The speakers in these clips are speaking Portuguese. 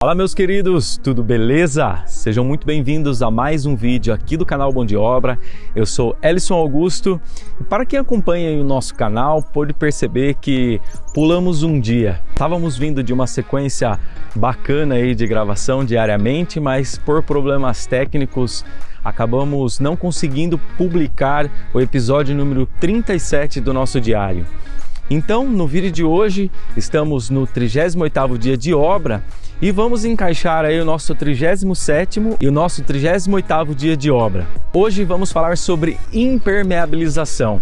Fala meus queridos, tudo beleza? Sejam muito bem-vindos a mais um vídeo aqui do canal Bom de Obra. Eu sou Ellison Augusto e para quem acompanha o nosso canal pode perceber que pulamos um dia. Estávamos vindo de uma sequência bacana aí de gravação diariamente, mas por problemas técnicos acabamos não conseguindo publicar o episódio número 37 do nosso diário. Então, no vídeo de hoje, estamos no 38º dia de obra e vamos encaixar aí o nosso 37º e o nosso 38º dia de obra. Hoje vamos falar sobre impermeabilização,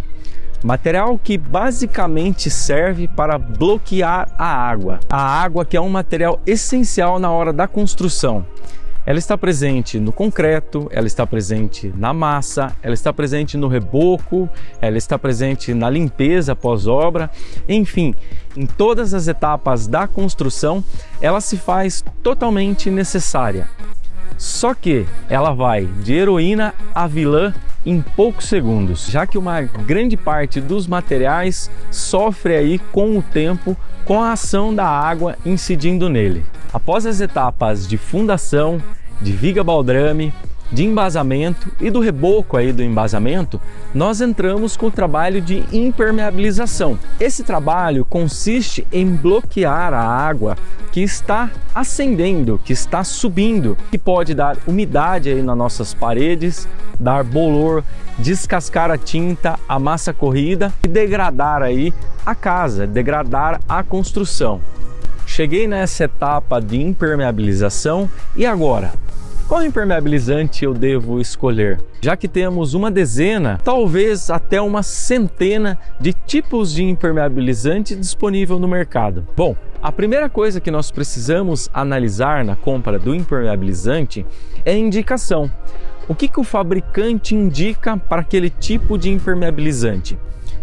material que basicamente serve para bloquear a água. A água que é um material essencial na hora da construção. Ela está presente no concreto, ela está presente na massa, ela está presente no reboco, ela está presente na limpeza pós-obra, enfim, em todas as etapas da construção, ela se faz totalmente necessária. Só que ela vai de heroína a vilã em poucos segundos, já que uma grande parte dos materiais sofre aí com o tempo, com a ação da água incidindo nele. Após as etapas de fundação, de viga baldrame, de embasamento e do reboco aí do embasamento, nós entramos com o trabalho de impermeabilização. Esse trabalho consiste em bloquear a água que está ascendendo, que está subindo, que pode dar umidade aí nas nossas paredes, dar bolor, descascar a tinta, a massa corrida e degradar aí a casa, degradar a construção. Cheguei nessa etapa de impermeabilização e agora? Qual impermeabilizante eu devo escolher? Já que temos uma dezena, talvez até uma centena de tipos de impermeabilizante disponível no mercado. Bom, a primeira coisa que nós precisamos analisar na compra do impermeabilizante é a indicação. O que o fabricante indica para aquele tipo de impermeabilizante?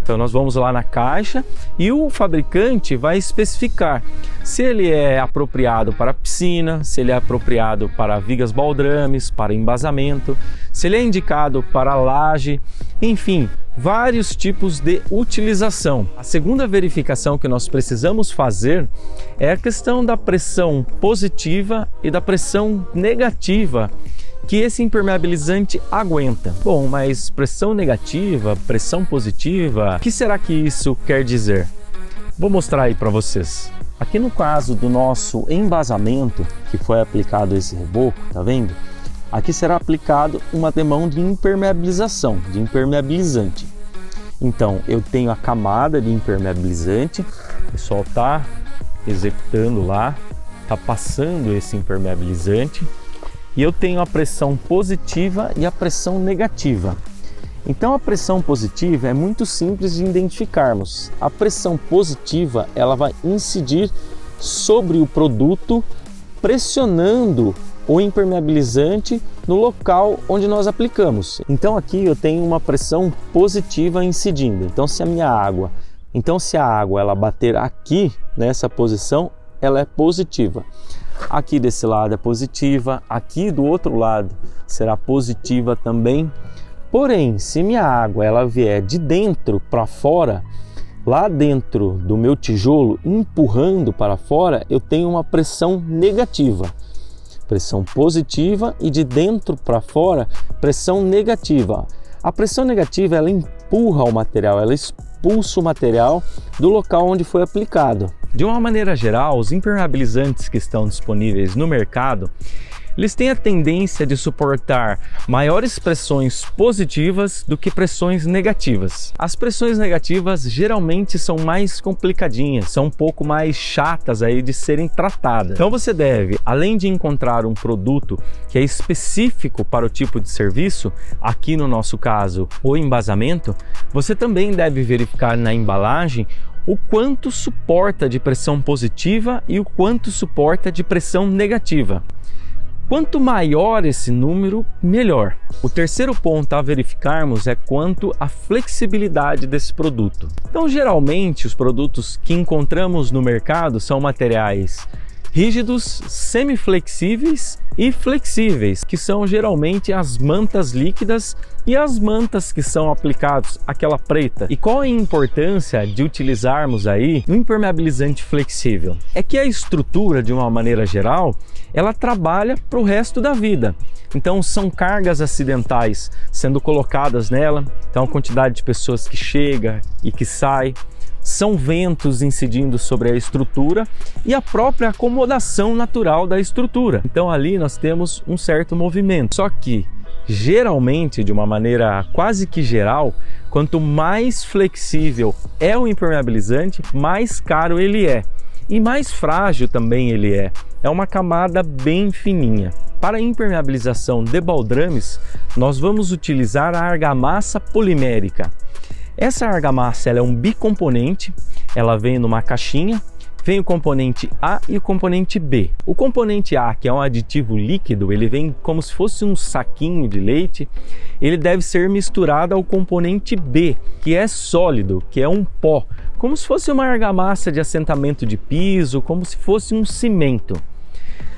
Então nós vamos lá na caixa e o fabricante vai especificar se ele é apropriado para piscina, se ele é apropriado para vigas baldrames, para embasamento, se ele é indicado para laje, enfim, vários tipos de utilização. A segunda verificação que nós precisamos fazer é a questão da pressão positiva e da pressão negativa que esse impermeabilizante aguenta. Bom, mas pressão negativa, pressão positiva, o que será que isso quer dizer? Vou mostrar aí para vocês. Aqui no caso do nosso embasamento, que foi aplicado esse reboco, tá vendo? Aqui será aplicado uma demão de impermeabilização, de impermeabilizante. Então, eu tenho a camada de impermeabilizante, o pessoal tá executando lá, tá passando esse impermeabilizante, e eu tenho a pressão positiva e a pressão negativa. Então a pressão positiva é muito simples de identificarmos. A pressão positiva ela vai incidir sobre o produto, pressionando o impermeabilizante no local onde nós aplicamos. Então aqui eu tenho uma pressão positiva incidindo. Então se a água ela bater aqui nessa posição, ela é positiva. Aqui desse lado é positiva, aqui do outro lado será positiva também. Porém, se minha água ela vier de dentro para fora, lá dentro do meu tijolo, empurrando para fora, eu tenho uma pressão negativa. Pressão positiva e de dentro para fora, pressão negativa. A pressão negativa ela empurra o material, ela expulsa o material do local onde foi aplicado. De uma maneira geral, os impermeabilizantes que estão disponíveis no mercado, eles têm a tendência de suportar maiores pressões positivas do que pressões negativas. As pressões negativas geralmente são mais complicadinhas, são um pouco mais chatas aí de serem tratadas. Então você deve, além de encontrar um produto que é específico para o tipo de serviço, aqui no nosso caso o embasamento, você também deve verificar na embalagem o quanto suporta de pressão positiva e o quanto suporta de pressão negativa. Quanto maior esse número, melhor. O terceiro ponto a verificarmos é quanto à flexibilidade desse produto. Então, geralmente, os produtos que encontramos no mercado são materiais rígidos, semiflexíveis e flexíveis, que são geralmente as mantas líquidas e as mantas que são aplicadas, aquela preta. E qual é a importância de utilizarmos aí um impermeabilizante flexível? É que a estrutura, de uma maneira geral, ela trabalha para o resto da vida. Então são cargas acidentais sendo colocadas nela, então a quantidade de pessoas que chega e que sai, são ventos incidindo sobre a estrutura e a própria acomodação natural da estrutura. Então ali nós temos um certo movimento. Só que geralmente, de uma maneira quase que geral, quanto mais flexível é o impermeabilizante, mais caro ele é e mais frágil também ele é. É uma camada bem fininha. Para a impermeabilização de baldrames, nós vamos utilizar a argamassa polimérica. Essa argamassa ela é um bicomponente, ela vem numa caixinha, vem o componente A e o componente B. O componente A, que é um aditivo líquido, ele vem como se fosse um saquinho de leite, ele deve ser misturado ao componente B, que é sólido, que é um pó, como se fosse uma argamassa de assentamento de piso, como se fosse um cimento.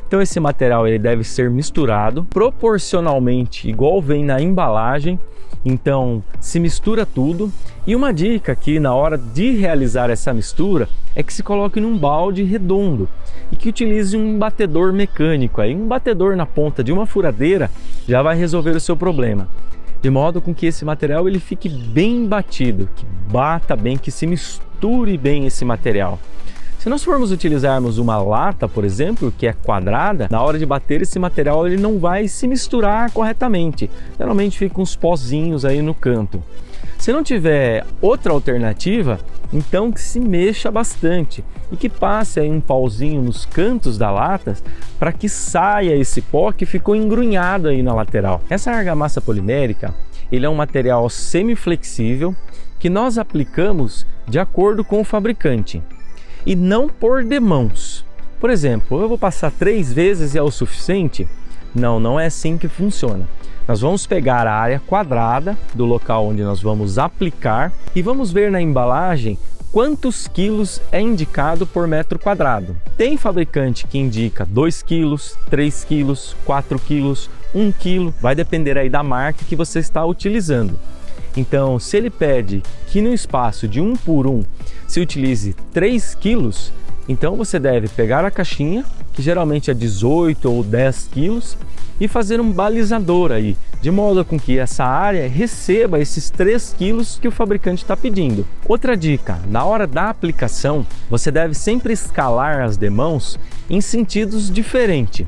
Então esse material ele deve ser misturado proporcionalmente, igual vem na embalagem. Então se mistura tudo, e uma dica aqui na hora de realizar essa mistura é que se coloque num balde redondo e que utilize um batedor mecânico. Aí um batedor na ponta de uma furadeira já vai resolver o seu problema, de modo com que esse material ele fique bem batido, que bata bem, que se misture bem esse material. Se nós formos utilizarmos uma lata, por exemplo, que é quadrada, na hora de bater esse material ele não vai se misturar corretamente. Geralmente ficam uns pozinhos aí no canto. Se não tiver outra alternativa, então que se mexa bastante e que passe aí um pauzinho nos cantos da lata para que saia esse pó que ficou engrunhado aí na lateral. Essa argamassa polimérica, ele é um material semiflexível que nós aplicamos de acordo com o fabricante e não por demãos. Por exemplo, eu vou passar 3 vezes e é o suficiente? Não, não é assim que funciona. Nós vamos pegar a área quadrada do local onde nós vamos aplicar e vamos ver na embalagem quantos quilos é indicado por metro quadrado. Tem fabricante que indica 2 quilos, 3 quilos, 4 quilos, 1 quilo, vai depender aí da marca que você está utilizando. Então, se ele pede que no espaço de 1 por 1 se utilize 3 quilos, então você deve pegar a caixinha, que geralmente é 18 ou 10 quilos, e fazer um balizador aí, de modo com que essa área receba esses 3 quilos que o fabricante está pedindo. Outra dica, na hora da aplicação, você deve sempre escalar as demãos em sentidos diferentes.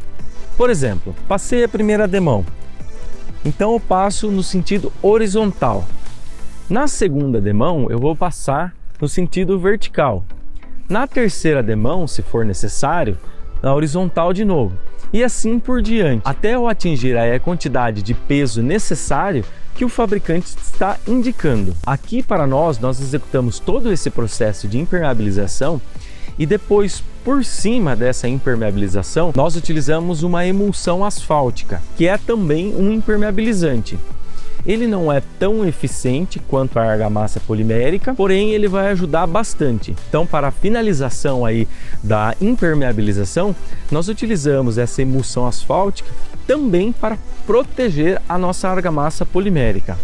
Por exemplo, passei a primeira demão, então eu passo no sentido horizontal. Na segunda demão, eu vou passar no sentido vertical. Na terceira demão, se for necessário, na horizontal de novo. E assim por diante, até eu atingir aí a quantidade de peso necessário que o fabricante está indicando. Aqui para nós executamos todo esse processo de impermeabilização e depois, por cima dessa impermeabilização, nós utilizamos uma emulsão asfáltica, que é também um impermeabilizante. Ele não é tão eficiente quanto a argamassa polimérica, porém ele vai ajudar bastante. Então, para a finalização aí da impermeabilização, nós utilizamos essa emulsão asfáltica também para proteger a nossa argamassa polimérica.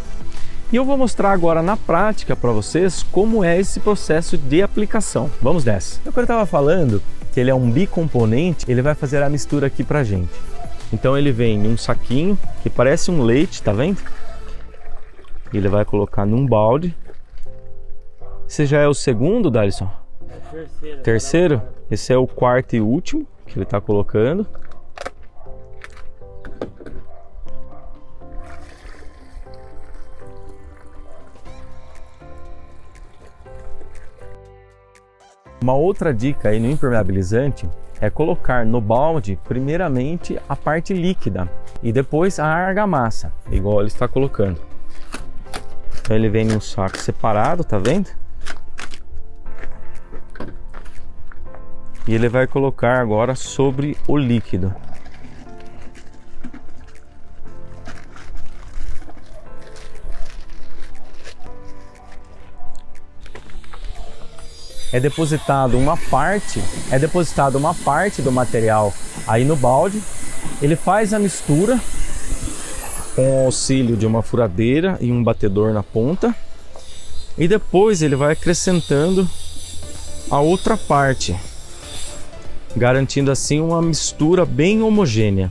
E eu vou mostrar agora na prática para vocês como é esse processo de aplicação. Vamos nessa. Eu estava falando que ele é um bicomponente, ele vai fazer a mistura aqui pra gente. Então ele vem em um saquinho que parece um leite, tá vendo? Ele vai colocar num balde. Esse já é o segundo, Dalisson? Terceiro. Terceiro? Esse é o quarto e último que ele está colocando. Uma outra dica aí no impermeabilizante é colocar no balde primeiramente a parte líquida e depois a argamassa, igual ele está colocando. Então ele vem num saco separado, tá vendo? E ele vai colocar agora sobre o líquido. é depositada uma parte do material aí no balde. Ele faz a mistura com o auxílio de uma furadeira e um batedor na ponta, e depois ele vai acrescentando a outra parte, garantindo assim uma mistura bem homogênea.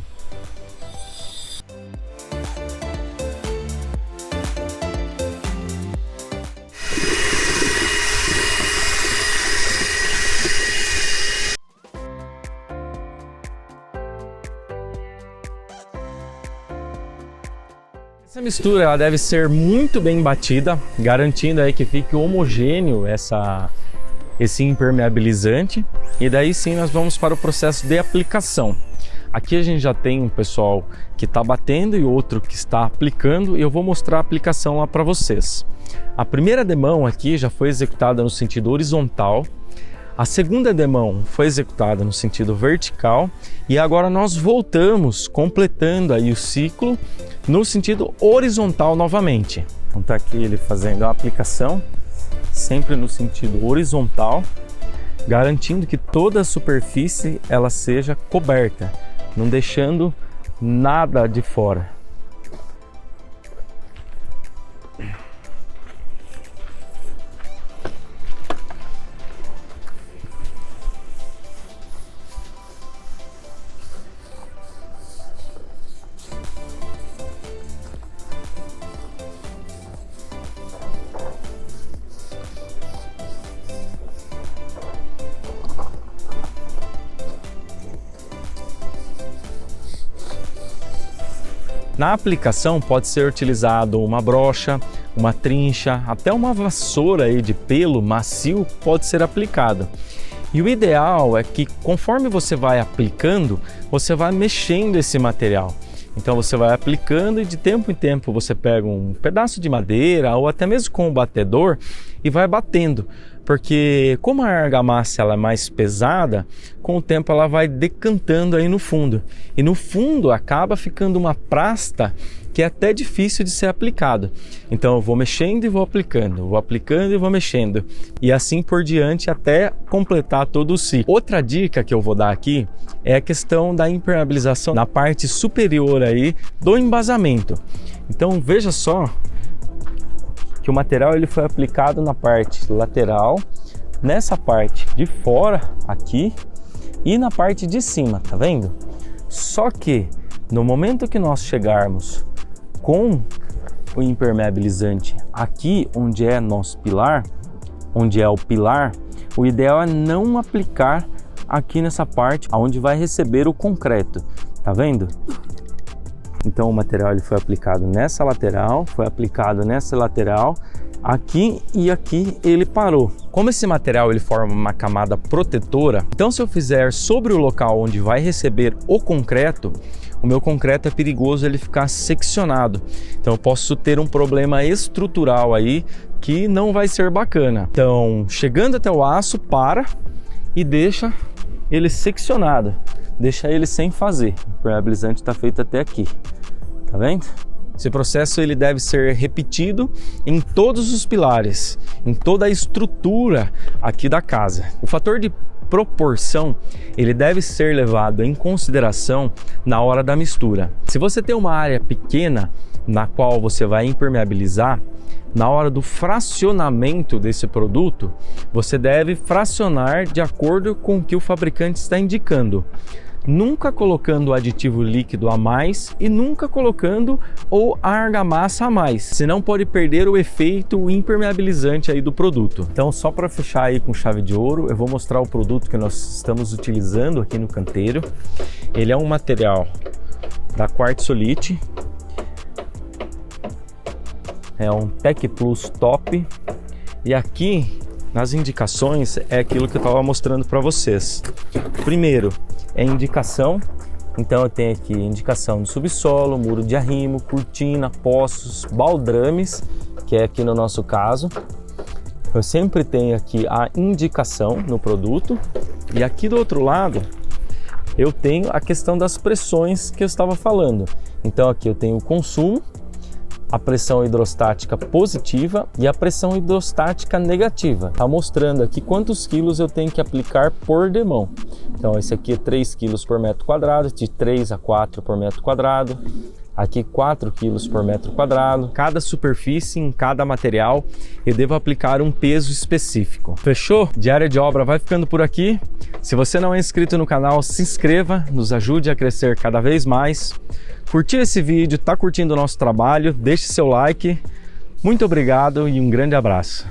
Essa mistura ela deve ser muito bem batida, garantindo aí que fique homogêneo esse impermeabilizante, e daí sim nós vamos para o processo de aplicação. Aqui a gente já tem um pessoal que está batendo e outro que está aplicando, e eu vou mostrar a aplicação lá para vocês. A primeira demão aqui já foi executada no sentido horizontal, a segunda demão foi executada no sentido vertical, e agora nós voltamos completando aí o ciclo no sentido horizontal novamente. Então está aqui ele fazendo a aplicação sempre no sentido horizontal, garantindo que toda a superfície ela seja coberta, não deixando nada de fora. Na aplicação pode ser utilizado uma brocha, uma trincha, até uma vassoura aí de pelo macio pode ser aplicado. E o ideal é que conforme você vai aplicando, você vai mexendo esse material. Então você vai aplicando e de tempo em tempo você pega um pedaço de madeira ou até mesmo com o batedor e vai batendo. Porque como a argamassa ela é mais pesada, com o tempo ela vai decantando aí no fundo. E no fundo acaba ficando uma pasta que é até difícil de ser aplicado. Então eu vou mexendo e vou aplicando, vou aplicando e vou mexendo. E assim por diante até completar todo o ciclo. Outra dica que eu vou dar aqui é a questão da impermeabilização na parte superior aí do embasamento. Então veja só que o material ele foi aplicado na parte lateral, nessa parte de fora aqui e na parte de cima, tá vendo? Só que no momento que nós chegarmos com o impermeabilizante aqui onde é nosso pilar, onde é o pilar, o ideal é não aplicar aqui nessa parte onde vai receber o concreto, tá vendo? Então o material ele foi aplicado nessa lateral, foi aplicado nessa lateral, aqui e aqui ele parou. Como esse material ele forma uma camada protetora, então se eu fizer sobre o local onde vai receber o concreto, o meu concreto é perigoso ele ficar seccionado. Então eu posso ter um problema estrutural aí que não vai ser bacana. Então chegando até o aço, para e deixa ele seccionado. Deixa ele sem fazer. O impermeabilizante está feito até aqui, tá vendo? Esse processo ele deve ser repetido em todos os pilares, em toda a estrutura aqui da casa. O fator de proporção ele deve ser levado em consideração na hora da mistura. Se você tem uma área pequena na qual você vai impermeabilizar, na hora do fracionamento desse produto, você deve fracionar de acordo com o que o fabricante está indicando. Nunca colocando aditivo líquido a mais e nunca colocando ou argamassa a mais, senão pode perder o efeito impermeabilizante aí do produto. Então só para fechar aí com chave de ouro, eu vou mostrar o produto que nós estamos utilizando aqui no canteiro. Ele é um material da Quartzolite, é um Tech Plus Top, e aqui nas indicações é aquilo que eu estava mostrando para vocês. Primeiro é indicação, então eu tenho aqui indicação de subsolo, muro de arrimo, cortina, poços, baldrames, que é aqui no nosso caso. Eu sempre tenho aqui a indicação no produto, e aqui do outro lado eu tenho a questão das pressões que eu estava falando. Então aqui eu tenho o consumo, a pressão hidrostática positiva e a pressão hidrostática negativa. Está mostrando aqui quantos quilos eu tenho que aplicar por demão. Então esse aqui é 3 quilos por metro quadrado, de 3 a 4 por metro quadrado. Aqui 4 quilos por metro quadrado. Cada superfície, em cada material, eu devo aplicar um peso específico. Fechou? Diária de obra vai ficando por aqui. Se você não é inscrito no canal, se inscreva, nos ajude a crescer cada vez mais. Curtiu esse vídeo, está curtindo o nosso trabalho? Deixe seu like. Muito obrigado e um grande abraço.